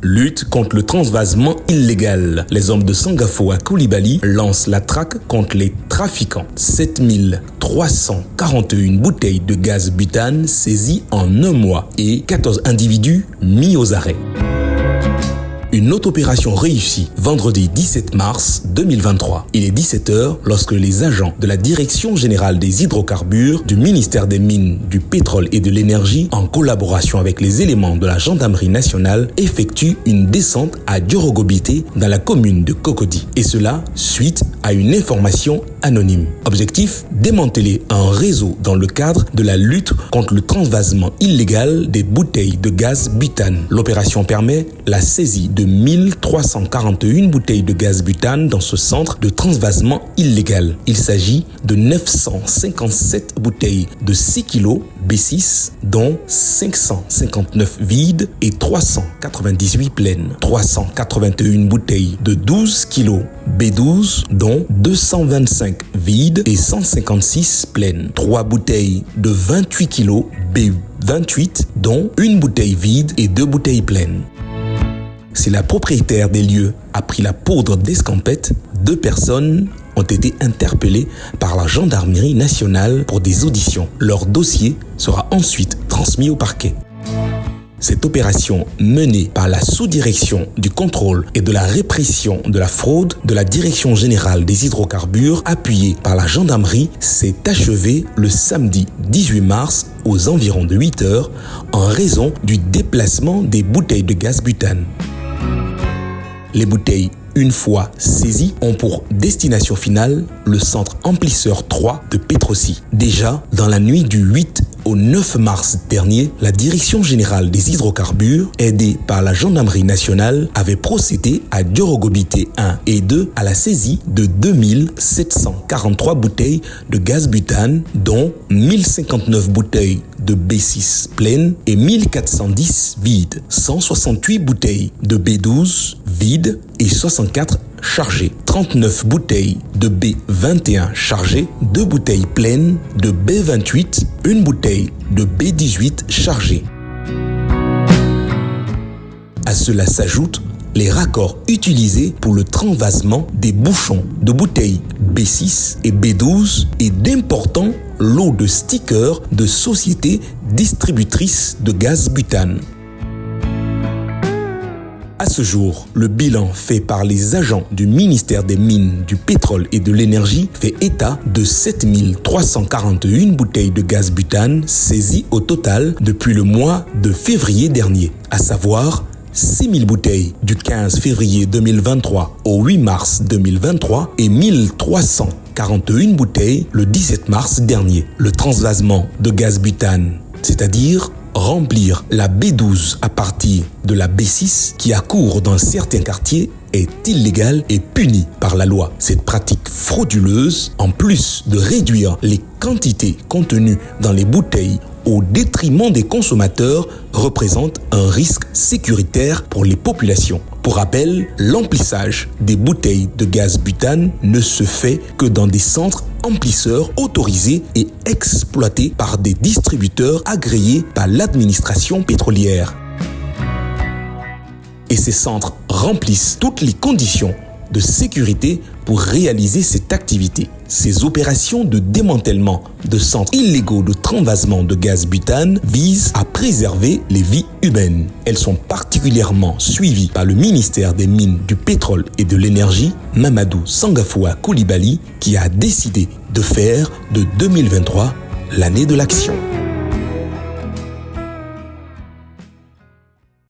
Lutte contre le transvasement illégal. Les hommes de Sangafoa Coulibaly lancent la traque contre les trafiquants. 7341 bouteilles de gaz butane saisies en un mois et 14 individus mis aux arrêts. Une autre opération réussie vendredi 17 mars 2023. Il est 17h lorsque les agents de la Direction générale des hydrocarbures du ministère des Mines, du Pétrole et de l'Énergie, en collaboration avec les éléments de la Gendarmerie nationale, effectuent une descente à Diorogobité dans la commune de Cocody. Et cela suite à une information anonyme. Objectif, démanteler un réseau dans le cadre de la lutte contre le transvasement illégal des bouteilles de gaz butane. L'opération permet la saisie de 1341 bouteilles de gaz butane dans ce centre de transvasement illégal. Il s'agit de 957 bouteilles de 6 kg B6, dont 559 vides et 398 pleines. 381 bouteilles de 12 kg B12, dont 225 vides et 156 pleines. 3 bouteilles de 28 kg B28, dont une bouteille vide et 2 bouteilles pleines. Si la propriétaire des lieux a pris la poudre d'escampette, 2 personnes ont été interpellées par la Gendarmerie nationale pour des auditions. Leur dossier sera ensuite transmis au parquet. Cette opération menée par la sous-direction du contrôle et de la répression de la fraude de la Direction générale des hydrocarbures, appuyée par la gendarmerie, s'est achevée le samedi 18 mars aux environs de 8h en raison du déplacement des bouteilles de gaz butane. Les bouteilles, une fois saisies, ont pour destination finale le centre Amplisseur 3 de Petrosi. Déjà, dans la nuit du 8 au 9 mars dernier, la Direction générale des hydrocarbures, aidée par la Gendarmerie nationale, avait procédé à Diorogobité 1 et 2 à la saisie de 2743 bouteilles de gaz butane, dont 1059 bouteilles de B6 pleines et 1410 vides, 168 bouteilles de B12 vides et 64 chargées, 39 bouteilles de B21 chargées, 2 bouteilles pleines de B28, une bouteille de B18 chargée. À cela s'ajoutent les raccords utilisés pour le transvasement des bouchons de bouteilles B6 et B12 et d'importants lots de stickers de sociétés distributrices de gaz butane. À ce jour, le bilan fait par les agents du ministère des Mines, du Pétrole et de l'Énergie fait état de 7341 bouteilles de gaz butane saisies au total depuis le mois de février dernier, à savoir 6000 bouteilles du 15 février 2023 au 8 mars 2023 et 1341 bouteilles le 17 mars dernier. Le transvasement de gaz butane, c'est-à-dire remplir la B12 à partir de la B6 qui accourt dans certains quartiers, est illégal et puni par la loi. Cette pratique frauduleuse, en plus de réduire les quantités contenues dans les bouteilles au détriment des consommateurs, représente un risque sécuritaire pour les populations. Pour rappel, l'emplissage des bouteilles de gaz butane ne se fait que dans des centres emplisseurs autorisés et exploités par des distributeurs agréés par l'administration pétrolière. Et ces centres remplissent toutes les conditions de sécurité pour réaliser cette activité. Ces opérations de démantèlement de centres illégaux de transvasement de gaz butane visent à préserver les vies humaines. Elles sont particulièrement suivies par le ministère des Mines, du Pétrole et de l'Énergie, Mamadou Sangafoa Coulibaly, qui a décidé de faire de 2023 l'année de l'action.